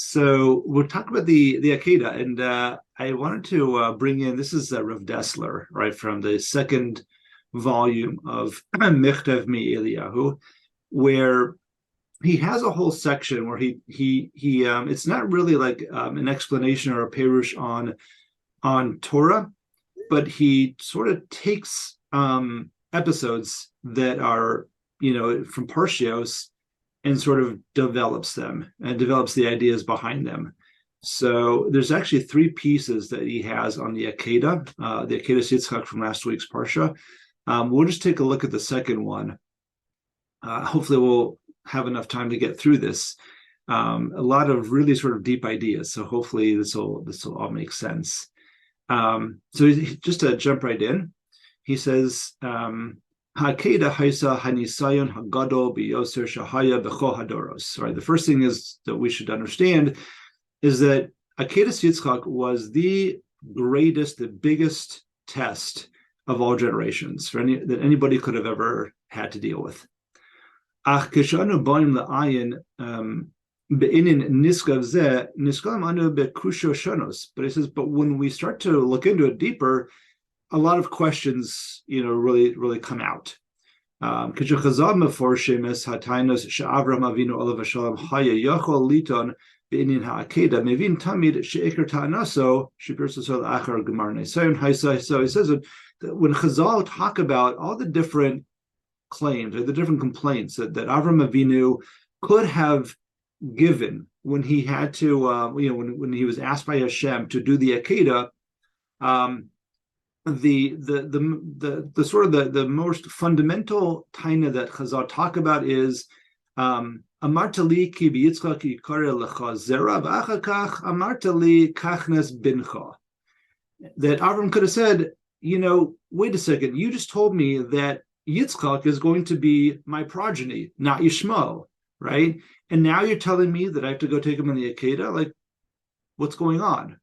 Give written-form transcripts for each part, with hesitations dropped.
So we'll talk about the Akeda, and I wanted to bring in, this is Rav Dessler, right, from the second volume of Michtav Mi Eliyahu, where he has a whole section where he it's not really like an explanation or a perush on Torah, but he sort of takes episodes that are from Parshios and sort of develops them and develops the ideas behind them. So there's actually three pieces that he has on the Akeidas Yitzchok from last week's Parsha. We'll just take a look at the second one. Hopefully we'll have enough time to get through this. A lot of really sort of deep ideas. So hopefully this will all make sense. So just to jump right in, he says, Hakeda Haisa Hanisayon Hagadol Biyoser Shahaya Becho Hadoros. Right. The first thing is that we should understand is that Akeidas Yitzchok was the greatest, the biggest test of all generations that anybody could have ever had to deal with. Ach kishanu baim la'ayin be'inin niskav zeh niskav anu bekusho shanos. But he says, but when we start to look into it deeper, a lot of questions, really come out. Because so he says that when Chazal talk about all the different claims or the different complaints that Avram Avinu could have given when he had to, when he was asked by Hashem to do the Akeidah, the sort of the most fundamental taina that Chazal talk about is amartali ki b'Yitzchak yikare lecha zera v'achakach amartali kachnes bincha. That Avram could have said, wait a second, you just told me that Yitzchak is going to be my progeny, not Yishmael, right? And now you're telling me that I have to go take him on the Akeidah? Like, what's going on?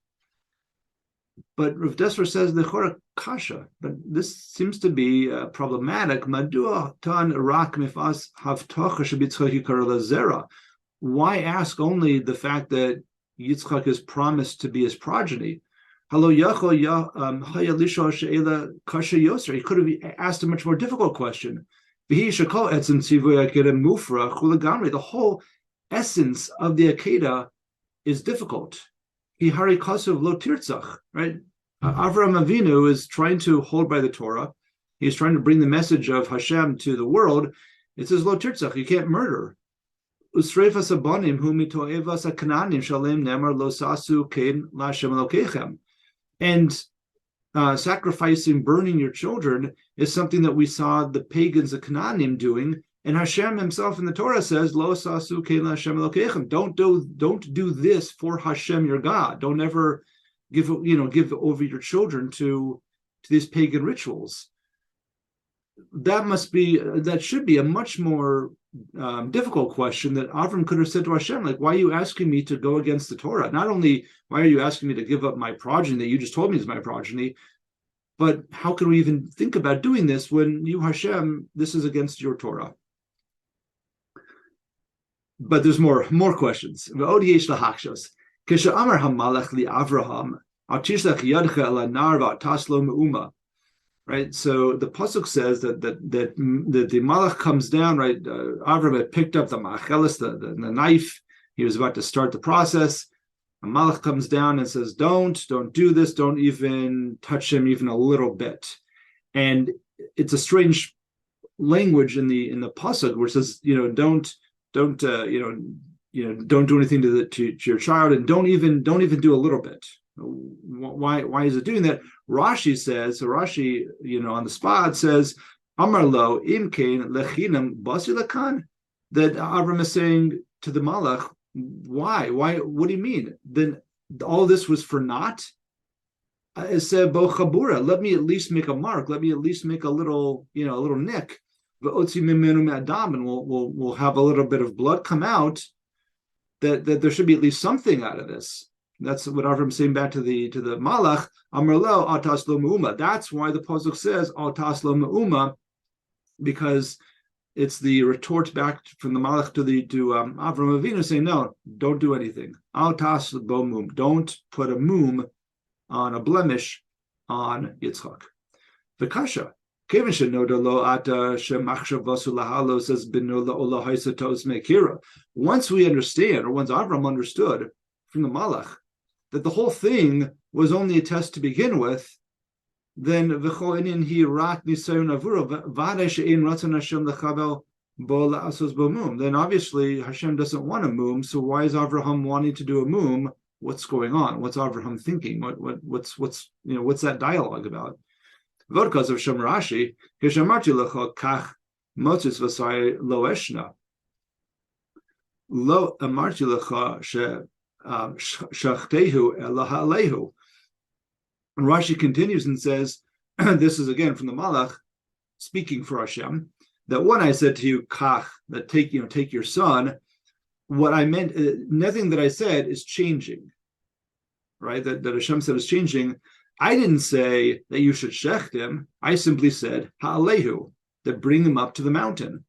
But Rav Dessler says the Chora Kasha, but this seems to be problematic. Madua tan rak mifas havtocha shebitzchak yikar zera. Why ask only the fact that Yitzchak is promised to be his progeny? Halo yachol hayalisho she'ela kasha yoser. He could have asked a much more difficult question. V'hi shekol etzem tzivuy Akeidah mufra chulagamri. The whole essence of the Akeidah is difficult. Hihari kasav lo tirtzach, right? Avraham Avinu is trying to hold by the Torah. He's trying to bring the message of Hashem to the world. It says lo tirtzach, you can't murder. Usreifas abanim hu mitoevas hakananim shalem nemar lo sasu kein laShem elokechem. And sacrificing, burning your children is something that we saw the pagans, the Canaanim, doing. And Hashem himself in the Torah says, "Lo sasu kein laHashem elokechem." Don't do this for Hashem your God. Don't ever give over your children to these pagan rituals. That should be a much more difficult question that Avram could have said to Hashem, like, why are you asking me to go against the Torah? Not only why are you asking me to give up my progeny that you just told me is my progeny, but how can we even think about doing this when you, Hashem, this is against your Torah? But there's more questions. Right? So the pasuk says that the malach comes down. Right, Avram had picked up the machelis, the knife. He was about to start the process. A malach comes down and says, "Don't do this. Don't even touch him even a little bit." And it's a strange language in the pasuk where it says, don't do anything to your child, and don't even do a little bit. Why is it doing that? Rashi says, on the spot says, Amar lo imkein lechinam basilakan, that Avram is saying to the malach, why? What do you mean? Then all this was for naught? It said bo chabura. Let me at least make a mark. Let me at least make a little nick. And we'll have a little bit of blood come out, that there should be at least something out of this. That's what Avram saying back to the malach. Amar lo atas lo me'uma. That's why the pasuk says atas lo me'uma, because it's the retort back from the Malach to Avram Avinu saying, no, don't do anything. Al tas bo mum. Don't put a mum on a blemish on Yitzchok. V'kasha. Once we understand, or once Avram understood from the Malach, that the whole thing was only a test to begin with, then then obviously Hashem doesn't want a mum. So why is Avraham wanting to do a mum? What's going on? What's Avraham thinking? What's that dialogue about? Vodkas of Shem Rashi, Kishamarti lecha kach motzis v'sai lo eshna. Lo amarti lecha shachteihu ela ha'alehu. And Rashi continues and says, this is again from the Malach, speaking for Hashem, that when I said to you, kach, that take your son, what I meant, nothing that I said is changing, right? That Hashem said is changing. I didn't say that you should shecht him. I simply said, ha'alehu, that bring him up to the mountain.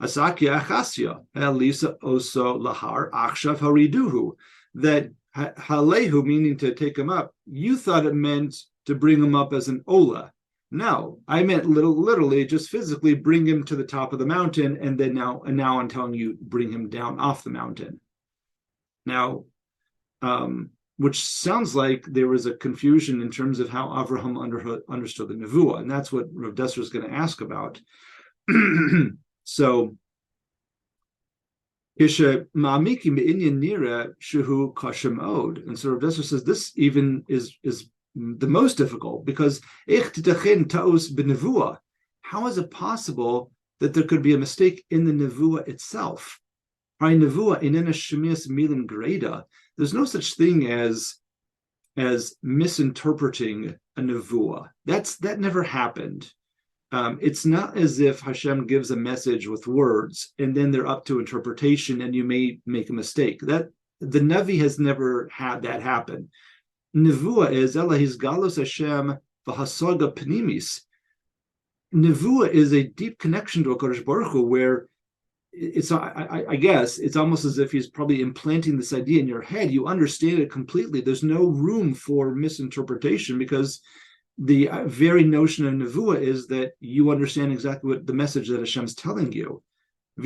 Asakia achasya, elisa oso lahar achshav hariduhu, that ha'alehu, meaning to take him up, you thought it meant to bring him up as an ola. No, I meant literally just physically bring him to the top of the mountain, and then now I'm telling you, bring him down off the mountain. Now, which sounds like there was a confusion in terms of how Avraham understood the Nevuah, and that's what Rav Dessler is going to ask about. So, and so Rav Dessler says this even is the most difficult, because how is it possible that there could be a mistake in the Nevuah itself? There's no such thing as misinterpreting a nevuah. That never happened. It's not as if Hashem gives a message with words and then they're up to interpretation and you may make a mistake. That the Navi has never had that happen. Nevuah is Elahis Galos Hashem v'hasaga pnimis. Nevuah is a deep connection to HaKadosh Baruch Hu, where I guess it's almost as if he's probably implanting this idea in your head. You understand it completely. There's no room for misinterpretation, because the very notion of nevuah is that you understand exactly what the message that Hashem's telling you. So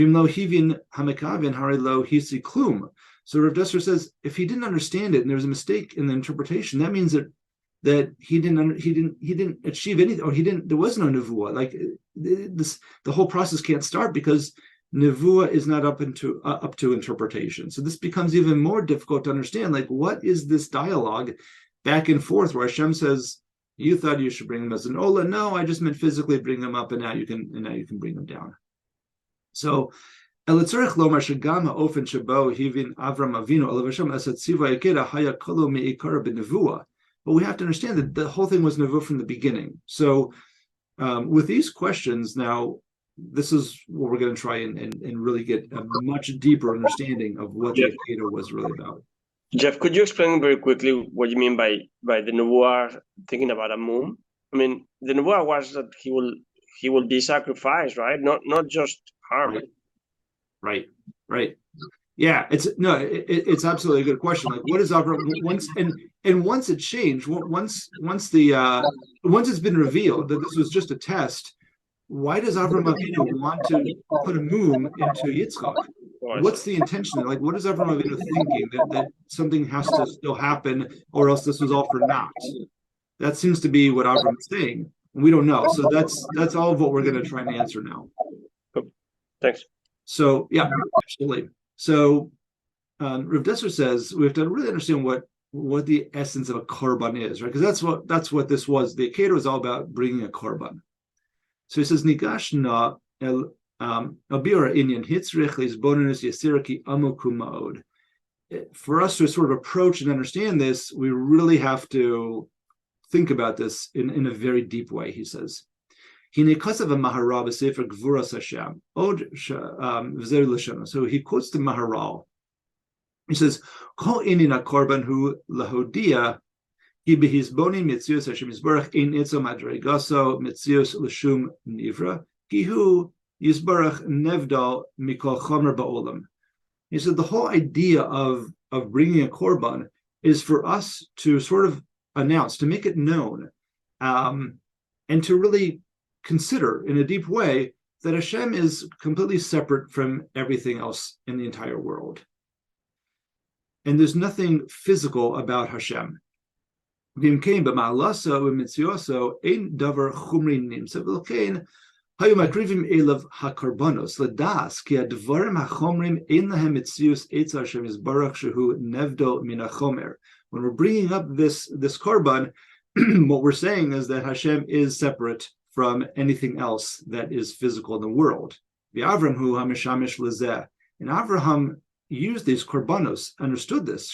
Rav Dessler says, if he didn't understand it and there's a mistake in the interpretation, that means that he didn't achieve anything, or there was no nevuah. Like the whole process can't start, because nevuah is not up to interpretation. So this becomes even more difficult to understand. Like, what is this dialogue back and forth where Hashem says, you thought you should bring him as an ola? No, I just meant physically bring him up, and now you can bring him down. So elitzarich lomar shegam ha'ofen shebo hivin Avram Avinu alav Hashem as hatziva yakeda haya kolo me'ikara b'nevuah. But we have to understand that the whole thing was nevuah from the beginning. So with these questions now, this is what we're going to try and really get a much deeper understanding of what the Akeidah was really about. Jeff, could you explain very quickly what you mean by the Nevuah thinking about a mum? I mean, the Nevuah was that he will be sacrificed, right? Not just harmed. Right. Yeah, it's absolutely a good question. Like, what is Avraham once it changed, once it's been revealed that this was just a test, why does Avram Avinu want to put a mum into Yitzchok? What's the intention? Like, what is Avram Avinu thinking? That something has to still happen, or else this was all for naught? That seems to be what Avram is saying. We don't know. So that's all of what we're going to try and answer now. Thanks. So yeah, absolutely. So Rav Dessler says we have to really understand what the essence of a korban is, right? Because that's what this was. The Akeidah was all about bringing a korban. So he says, Nigash na el abira inyan hitzrich lisbonenus yasiraki amoku ma'od. For us to sort of approach and understand this, we really have to think about this in a very deep way, he says. So he quotes the Maharal. He says, Kol inyan korban hu lahodia ki behizboni mitzius Hashem yisborach ein itzo madregaso mitzius l'shum nivra ki hu Yisbarach nevdal mikol chomer ba'olam. He said the whole idea of bringing a korban is for us to sort of announce, to make it known, and to really consider in a deep way that Hashem is completely separate from everything else in the entire world. And there's nothing physical about Hashem. And he continues in this when we're bringing up this korban, what we're saying is that Hashem is separate from anything else that is physical in the world. And Avraham used these korbanos, understood this.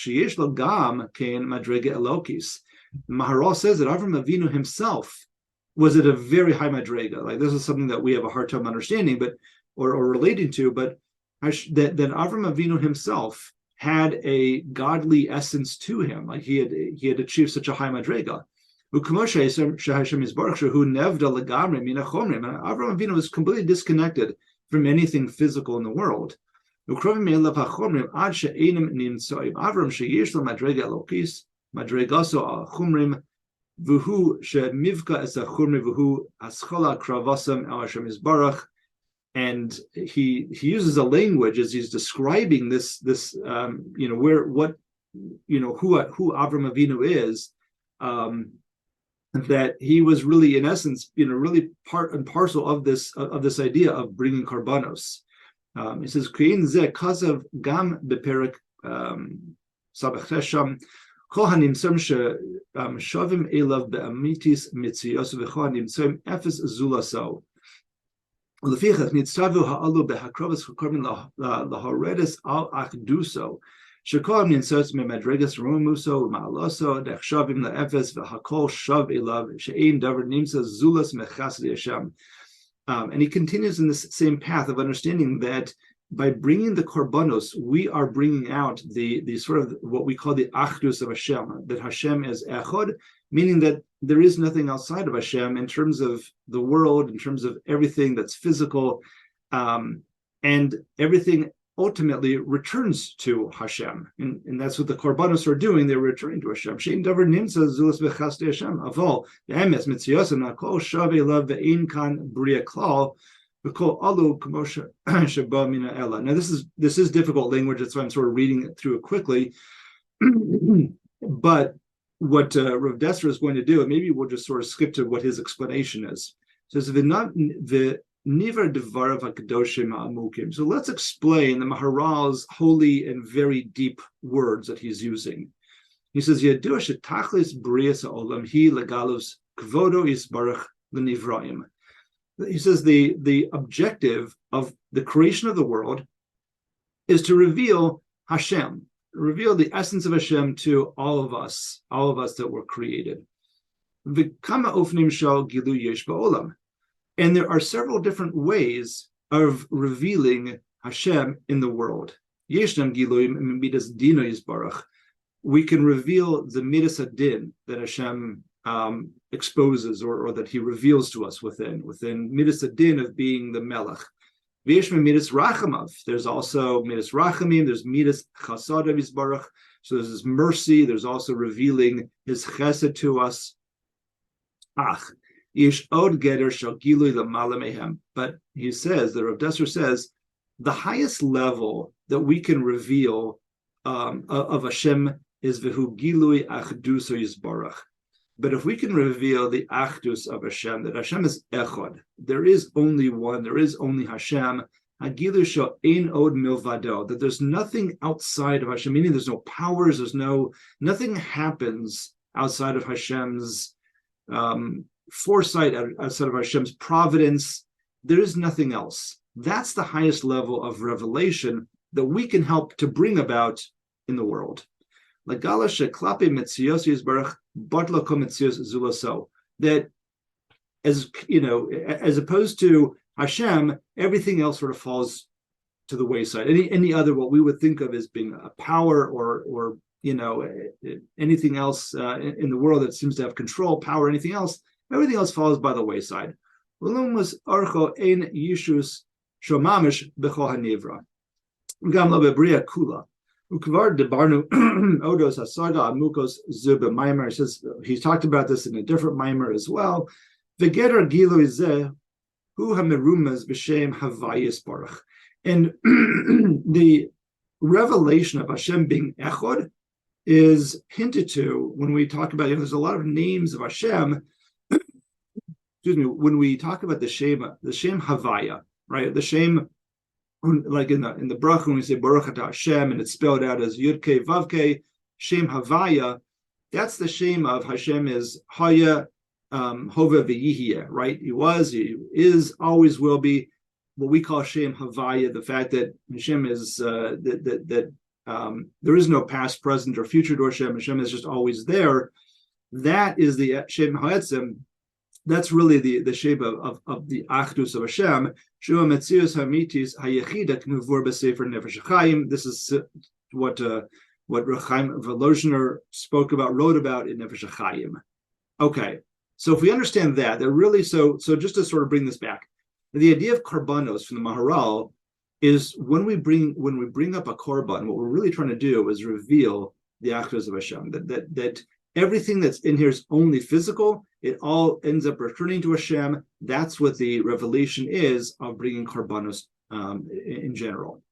Maharal says that Avraham Avinu himself was at a very high madrega. Like, this is something that we have a hard time understanding, but or relating to, but that Avraham Avinu himself had a godly essence to him. Like, he had achieved such a high madrega. Avraham Avinu was completely disconnected from anything physical in the world. And he uses a language as he's describing this who Avraham Avinu is, that he was really, in essence, really part and parcel of this idea of bringing korbanos. He says, "Krein ze kazav gam beperek sabachesham kol hanimtzom shavim elav beamitis mitzios v'chol hanimtzom efes zulaso. Lefichach nitzavu ha'alu behakrovas chokorban lahoredes al achduso." Shekolam ninsos me madregas romuso ma'aloso dechshavim laefes v'hakol shav elav she'ein davar nimsa zulas mechasdi Hashem. And he continues in this same path of understanding that by bringing the korbanos, we are bringing out the sort of what we call the achdus of Hashem, that Hashem is echod, meaning that there is nothing outside of Hashem in terms of the world, in terms of everything that's physical, and everything ultimately returns to Hashem, and that's what the korbanos are doing. They're returning to Hashem. Shein davar nimsa zulas b'chasdei Hashem. Aval emes mitziyosem nakol shavei lav ve'in kan bria klal v'kol alu k'moshe sheba mina ela. Now this is difficult language. That's why I'm sort of reading it through it quickly. But what Rav Dessler is going to do, and maybe we'll just sort of skip to what his explanation is. It says Niver devarav hakadoshim ha'amukim. So let's explain the Maharal's holy and very deep words that he's using. He says, "Yadua shetachlis brias ha'olam hi legalos kvodo yisbarach l'nivraim." He says the objective of the creation of the world is to reveal Hashem, reveal the essence of Hashem to all of us that were created. V'kama ofnim shal gilu yesh ba'olam. And there are several different ways of revealing Hashem in the world. Yeshnam giluim midas dino yisbarach. We can reveal the midas adin that Hashem exposes or that He reveals to us within midas adin of being the melech. V'yeshma midas rachamav. There's also midas rachamim. There's midas chasad of yisbarach. So there's this mercy. There's also revealing His chesed to us. But he says, the Rav Dessler says, the highest level that we can reveal of Hashem is v'hu gilui achdus yisbarach. But if we can reveal the achdus of Hashem, that Hashem is echad, there is only one, there is only Hashem, hagilu shel ein od milvado, that there's nothing outside of Hashem, meaning there's no powers, nothing happens outside of Hashem's foresight, outside of Hashem's providence. There is nothing else. That's the highest level of revelation that we can help to bring about in the world. That, as as opposed to Hashem, everything else sort of falls to the wayside. Any other what we would think of as being a power or anything else in the world that seems to have control, power, anything else, everything else falls by the wayside. shomamish b'chol hanivra. Gam lo bebria kula. Ukvar debarnu odos hasaga amukos zu b'maimer. Says he talked about this in a different mimer as well. V'geder gilo izeh hu hamerumas b'shem havayis baruch. And the revelation of Hashem being echod is hinted to when we talk about, there's a lot of names of Hashem. Excuse me, when we talk about the Shem Havaya, right? The Shem, like in the bracha, when we say Baruch Atah Hashem, and it's spelled out as Yud Kei Vav Kei, Shem Havaya, that's the Shem of Hashem is Haya Hova V'Yihiyeh, right? He was, he is, always will be. What we call Shem Havaya, the fact that Hashem is there is no past, present, or future to Hashem. Hashem is just always there. That is the Shem Ha'etzim. That's really the shape of the Achdus of Hashem. Shua Metzius Hamitis Hayechida Knuvur B'Sefer Nefesh HaChaim. This is what Chaim Volozhiner wrote about in Nefesh HaChaim. Okay, so if we understand that, they're really so just to sort of bring this back. The idea of korbanos from the Maharal is when we bring up a korban, what we're really trying to do is reveal the achdus of Hashem. That everything that's in here is only physical. It all ends up returning to Hashem. That's what the revelation is of bringing korbanos in general.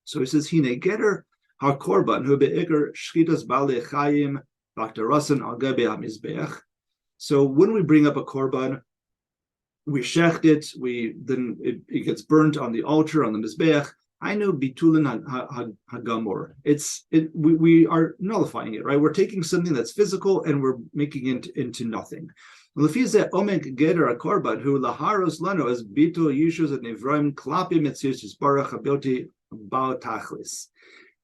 So he says, "Hine geter ha-korban hu be'ikar shchitas balei chayim b'aktarasan al gabe hamizbeach." So when we bring up a korban, we shecht it, then it gets burnt on the altar, on the mizbeach. I know bitulin hagamor. We are nullifying it, right? We're taking something that's physical and we're making it into nothing. Lefize omek geder akorban hu laharos lano as bitul yishus at nevraim klapi metzius barach habilti bal tachlis.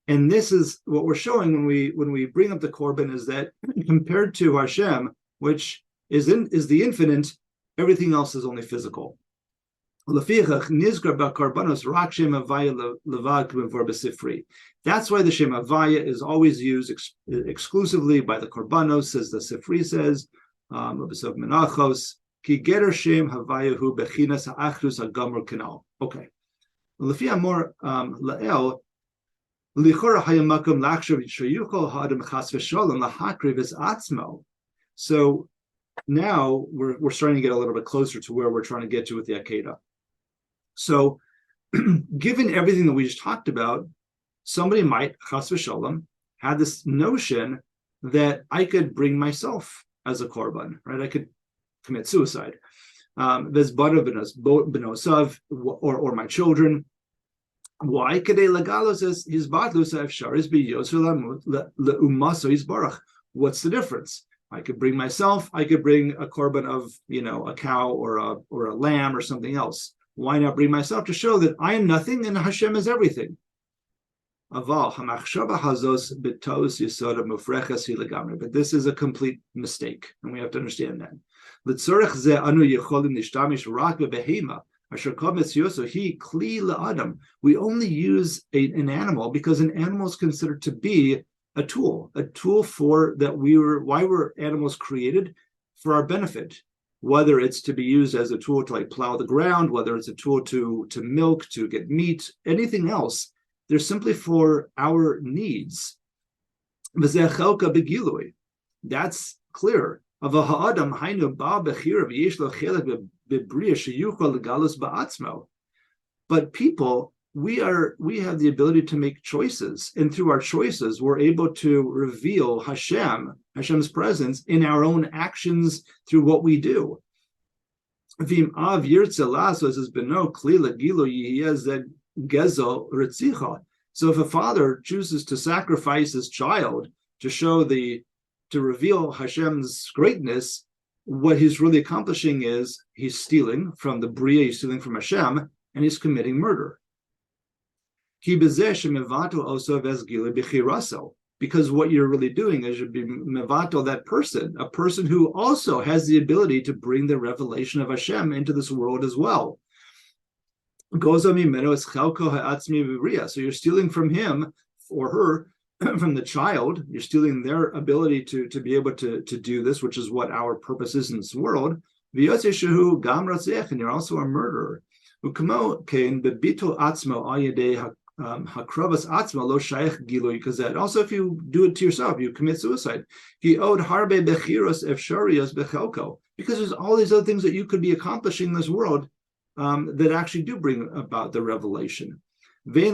And this is what we're showing when we bring up the korban, is that compared to Hashem, which is the infinite, everything else is only physical. That's why the Shem Havaya is always used exclusively by the korbanos, as the Sifri says, Menachos, Ki Geter Shem Havayahu Bechinas Ha'achdus Hagamor Kanal. Okay. Lefi Amor La'el, Lichora Hayamakum Lakshav Shayuchol Hadam Chas V'Sholem Lahakriv is Atzmo. So now we're starting to get a little bit closer to where we're trying to get to with the Akeidah. So, given everything that we just talked about, somebody might, chas v'shalom, had this notion that I could bring myself as a korban, right? I could commit suicide. Benosav, or my children. Why? Kedei legalos as his batlus efsharis b'yosur le'umaso yisbarach. What's the difference? I could bring myself. I could bring a korban of, a cow or a lamb or something else. Why not bring myself to show that I am nothing and Hashem is everything? But this is a complete mistake, and we have to understand that. We only use an animal because an animal is considered to be a tool for that. Why were animals created? For our benefit. Whether it's to be used as a tool to plow the ground, whether it's a tool to milk, to get meat, anything else, they're simply for our needs. That's clear. But people, we have the ability to make choices, and through our choices, we're able to reveal Hashem's presence in our own actions through what we do. So if a father chooses to sacrifice his child to reveal Hashem's greatness, what he's really accomplishing is he's stealing from the Bria, he's stealing from Hashem, and he's committing murder. Because what you're really doing is you'd be mevato that person, a person who also has the ability to bring the revelation of Hashem into this world as well. So you're stealing from him or her, from the child, you're stealing their ability to be able to do this, which is what our purpose is in this world. And you're also a murderer. Ukamo kain bebitul atzmo al yedei hakrovas atzmo lo shayach gilui kazed. Also, if you do it to yourself, you commit suicide. He owed harbe bechiros efsharios bechelko, because there's all these other things that you could be accomplishing in this world that actually do bring about the revelation. You're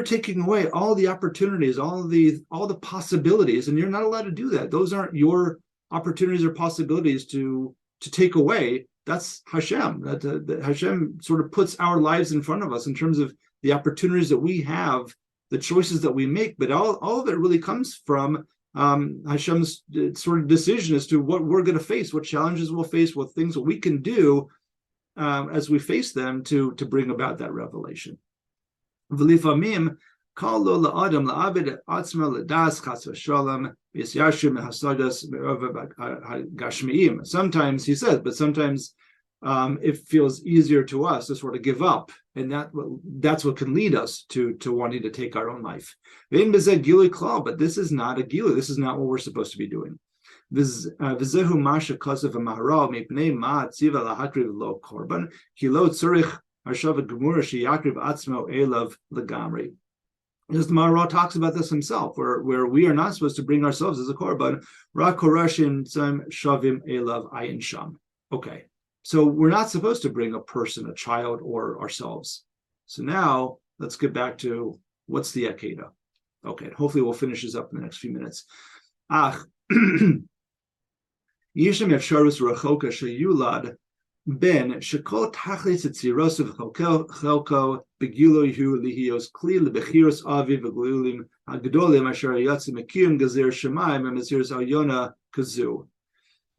taking away all the opportunities, all the possibilities, and you're not allowed to do that. Those aren't your opportunities or possibilities to take away. That's Hashem. That Hashem sort of puts our lives in front of us in terms of the opportunities that we have, the choices that we make. But all of it really comes from Hashem's sort of decision as to what we're going to face, what challenges we'll face, what things that we can do as we face them to bring about that revelation. V'lifamim kal lo la'adam la'abed atzma l'das chas v'shalom v'yisyashim hasadas gashmiim. Sometimes, he says, but sometimes it feels easier to us to sort of give up, and that's what can lead us to wanting to take our own life. But this is not a gilui. This is not what we're supposed to be doing. V'zehu masha kasav v'maharal mipnei ma tziva lahakriv lo korban ki lo tzurich harshav gemura sheyakriv atzmo elav legamri. As the Maharal talks about this himself, where we are not supposed to bring ourselves as a korban. Rak korashim tzem shavim elav ayin sham. Okay. So we're not supposed to bring a person, a child, or ourselves. So now let's get back to what's the Akedah. Okay, hopefully we'll finish this up in the next few minutes. Yishem efsharus rachoka sheyulad ben shekol tachlis etziros v'chelko begiloy hu lihios kli lebechiros avi v'glulim hagdolim asher yatzim ekiyum gazer shemayim v'meziros alyona kazu.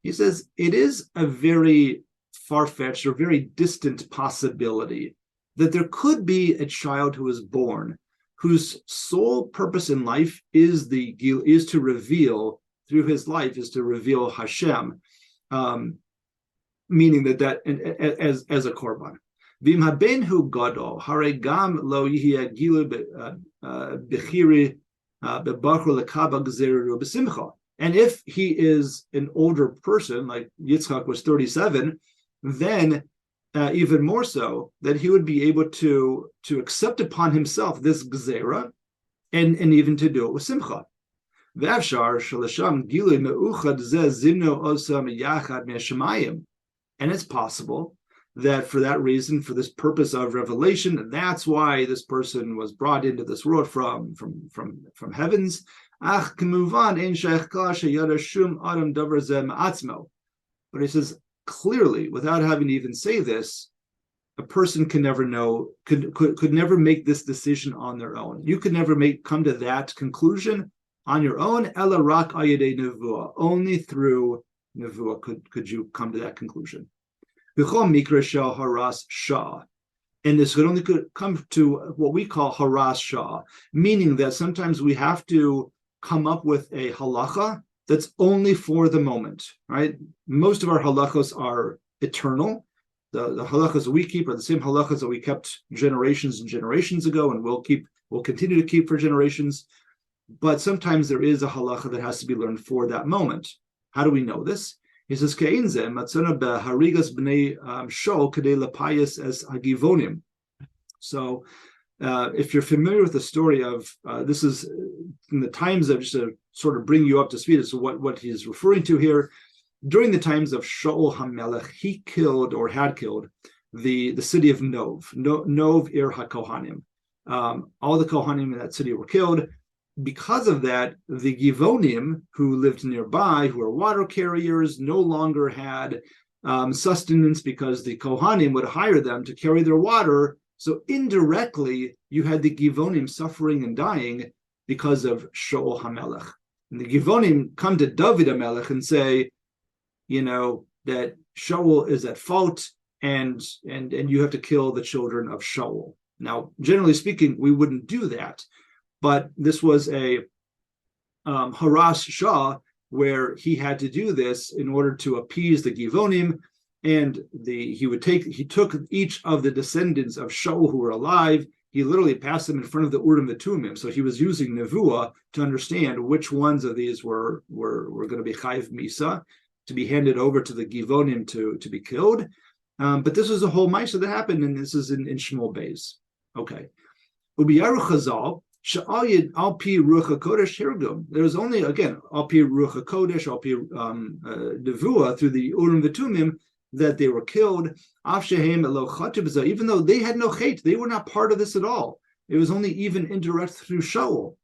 He says it is a very far-fetched or very distant possibility that there could be a child who is born whose sole purpose in life is to reveal, through his life, is to reveal Hashem, meaning that as a korban. V'im habenhu gadol harei gam lo yihya gilu bechiri bebachur lekaba gzeru b'simcha. And if he is an older person, like Yitzchok was 37, then even more so, that he would be able to accept upon himself this gzera, and even to do it with simcha. And it's possible that for that reason, for this purpose of revelation, that's why this person was brought into this world from heavens. But he says, clearly, without having to even say this, a person can never know, could never make this decision on their own. You could never come to that conclusion on your own. Ela rak ayedei nevuah. Only through nevuah could you come to that conclusion. B'chol mikra shel haras shah. And this could only come to what we call haras shah, meaning that sometimes we have to come up with a halacha that's only for the moment, right? Most of our halachos are eternal. The halachos that we keep are the same halachos that we kept generations and generations ago, and we'll continue to keep for generations. But sometimes there is a halacha that has to be learned for that moment. How do we know this? He says, "Ke'inze matzona beharigas b'nei shol kadei lapayas as hagivonim." So, if you're familiar with the story of this, is in the times of, just to sort of bring you up to speed as to what he's referring to here. During the times of Shaul HaMelech, he killed or had killed the city of Nov Ir HaKohanim. All the Kohanim in that city were killed. Because of that, the Givonim, who lived nearby, who were water carriers, no longer had sustenance because the Kohanim would hire them to carry their water. So indirectly, you had the Givonim suffering and dying because of Shaul HaMelech. And the Givonim come to David HaMelech and say, that Shaul is at fault, and you have to kill the children of Shaul. Now, generally speaking, we wouldn't do that, but this was a haras shah, where he had to do this in order to appease the Givonim, and he took each of the descendants of Shaul who were alive. He literally passed them in front of the Urim V'Tumim. So he was using nevuah to understand which ones of these were going to be chayiv misa, to be handed over to the Givonim to be killed. But this was a whole Maisa that happened, and this is in Shmuel Beis. Okay. Ubiyaru Chazal, Sha'al Al Pi Ruach HaKodesh Hirgum. There's only, again, Al Pi Ruach HaKodesh, Al Pi Nevuah, through the Urim V'Tumim, that they were killed. Af Shehem Elo Chatib, even though they had no hate, they were not part of this at all. It was only even indirect through Shaul.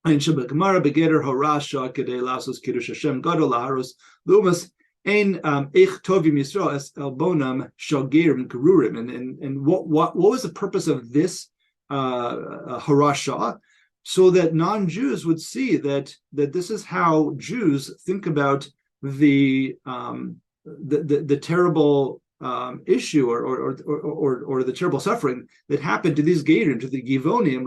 And Shabbat Begeder Horasha Kedei Lasos Kiddush Hashem Gadol Laharos Lumas Ein Ich Tovim Yisrael Es Elbonam Shagirim Gerurim. And what was the purpose of this Horasha? So that non-Jews would see that this is how Jews think about the terrible issue or the terrible suffering that happened to these Gerim, to the Givonim,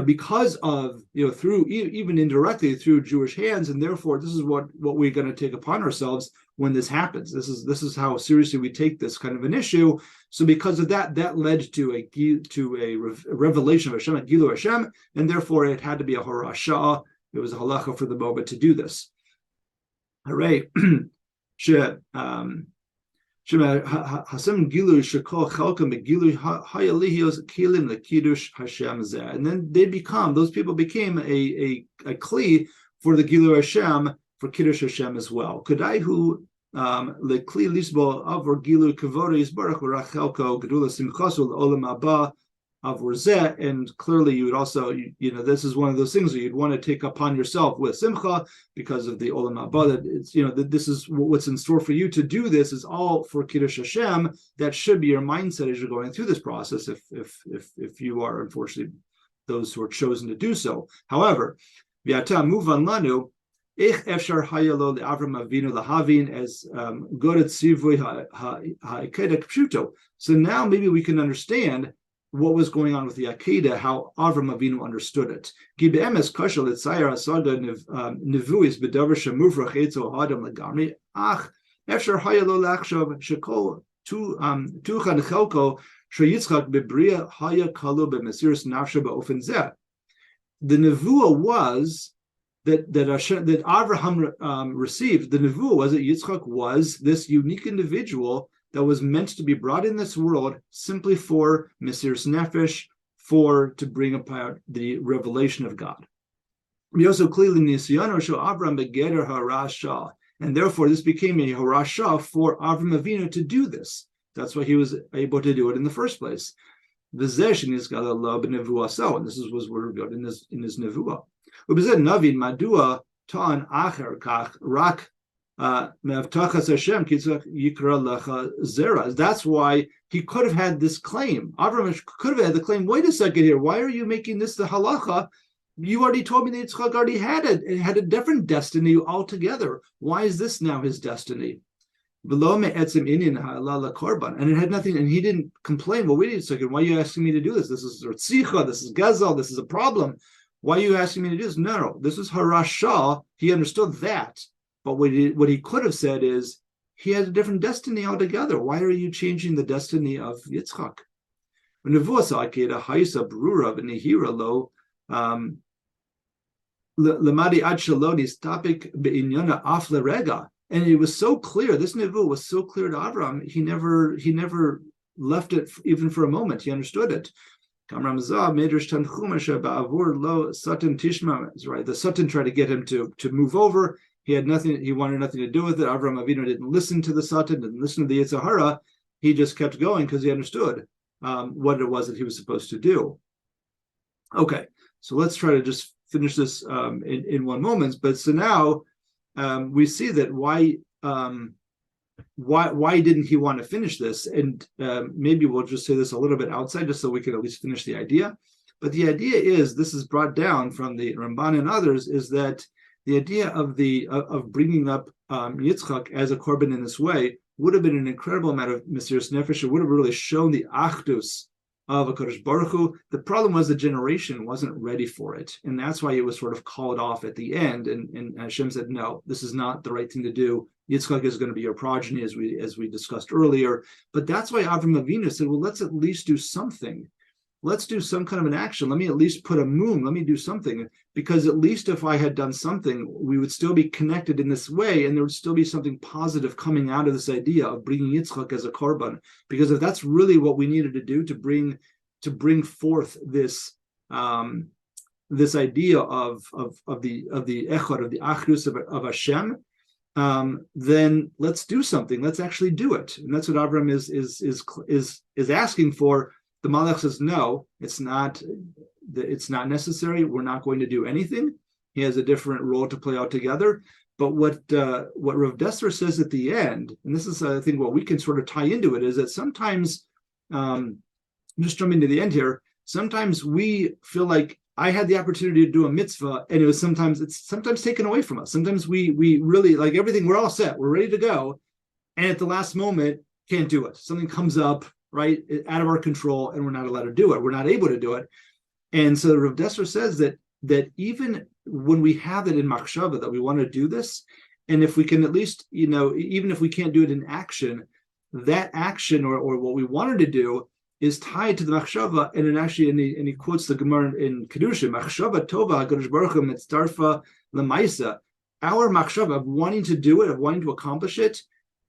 because of, through even indirectly through Jewish hands, and therefore this is what we're going to take upon ourselves when this happens. This is how seriously we take this kind of an issue. So because of that led to a revelation of Hashem, a Gilu Hashem, and therefore it had to be a Horasha. It was a halacha for the moment to do this. All right. Hasem Gilu Shekol Chalka Megilu Hayalihios Kilim Lekiddush Hashem Zeh. And then those people became a kli for the Gilu Hashem, for Kiddush Hashem as well. Kodaihu Lekli Lisbo Avor Gilu Kavod Yisbarach Rachelko Gedula Simchasul Olam Haba Avor Zeh. And clearly you would also, this is one of those things that you'd want to take upon yourself with Simcha because of the Olam Haba. That it's, that this is what's in store for you to do. This is all for Kiddush Hashem. That should be your mindset as you're going through this process. If you are, unfortunately, those who are chosen to do so. However, V'ata Muvan Lanu Ich Efshar Hayalo LeAvram Avinu LaHavin as Godet Sivui HaAkeidah Pshuto. So now maybe we can understand what was going on with the Akeidah, how Avram Avinu understood it. Gibe'emes kashal etzayir asada nevuis bedavar shemuvrach etzo hadam legamri ach efshar hayalo lachshav shekol tuchan chelko sheyitzchak bebria haya kalu b'mesiris nafsha ba'ofen zeh. The nevuah was that Avraham received. The nevuah was that Yitzchak was this unique individual that was meant to be brought in this world simply for Mesiras Nefesh, to bring about the revelation of God. We also clearly Nisyano show Avram begeder harasha, and therefore this became a harasha for Avram Avinu to do this. That's why he was able to do it in the first place. V'zeshin is got a love nevuah so, and this was where we got in his nevuah. Ubezed Navin Madua Tan Acher Kach Rak. That's why he could have had this claim. Avraham could have had the claim. Wait a second here. Why are you making this the halacha? You already told me that Yitzchak already had it. It had a different destiny altogether. Why is this now his destiny? And it had nothing. And he didn't complain. Well, wait a second. Why are you asking me to do this? This is Ritzicha. This is Gezel. This is a problem. Why are you asking me to do this? No. This is Harasha. He understood that. But what he could have said is, he had a different destiny altogether. Why are you changing the destiny of Yitzchak? And it was so clear, this nevuah was so clear to Avram, he never left it even for a moment. He understood it. Right. The Satan tried to get him to move over. He wanted nothing to do with it. Avram Avinu didn't listen to the Satan, didn't listen to the Yetzer Hara. He just kept going because he understood what it was that he was supposed to do. Okay, so let's try to just finish this in one moment. But so now we see that why didn't he want to finish this? And maybe we'll just say this a little bit outside, just so we can at least finish the idea. But the idea is, this is brought down from the Ramban and others, is that the idea of bringing up Yitzchak as a korban in this way would have been an incredible amount of Mesiras Nefesh. It would have really shown the achdus of HaKadosh Baruch Hu. The problem was the generation wasn't ready for it, and that's why it was sort of called off at the end. And Hashem said, "No, this is not the right thing to do. Yitzchak is going to be your progeny," as we discussed earlier. But that's why Avram Avinu said, "Well, let's at least do something. let's do some kind of an action. Let me at least put a moon. Let me do something, because at least if I had done something, we would still be connected in this way, and there would still be something positive coming out of this idea of bringing Yitzchok as a korban. Because if that's really what we needed to do to bring forth this this idea of the echad, of the achdus of Hashem, then let's do something. Let's actually do it, and that's what Avram is asking for. The Malach says, no, it's not necessary. We're not going to do anything. He has a different role to play altogether. But what Rav Dessler says at the end, and this is, I think, what we can sort of tie into it, is that sometimes, I'm just jumping to the end here, sometimes we feel like I had the opportunity to do a mitzvah, and it's sometimes taken away from us. Sometimes we really, like everything, we're all set, we're ready to go, and at the last moment, can't do it. Something comes up, right, out of our control, and we're not allowed to do it. We're not able to do it. And so Rav Dessler says that even when we have it in machshava that we want to do this, and if we can at least, even if we can't do it in action, that action or what we wanted to do is tied to the machshava, and it actually, and he quotes the Gemara in Kedushin, machshava tova HaKadosh Baruch Hu mitzdarfa l'maisa. Our machshava of wanting to do it, of wanting to accomplish it,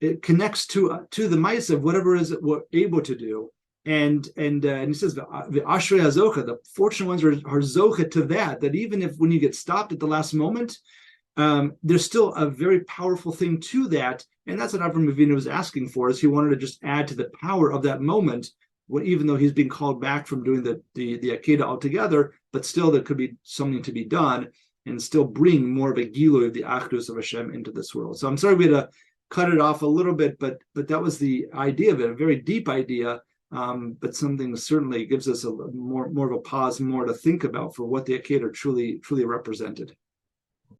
it connects to the mice of whatever it is that we're able to do, and he says the ashrei hazocha, the fortunate ones are zocha to that even if when you get stopped at the last moment, there's still a very powerful thing to that, and that's what Avram Avinu was asking for. Is he wanted to just add to the power of that moment, even though he's being called back from doing the Akeidah altogether, but still there could be something to be done and still bring more of a gilui of the achdus of Hashem into this world. So I'm sorry we had to cut it off a little bit, but that was the idea of it, a very deep idea, but something certainly gives us a more of a pause, more to think about for what the Akeidah truly represented.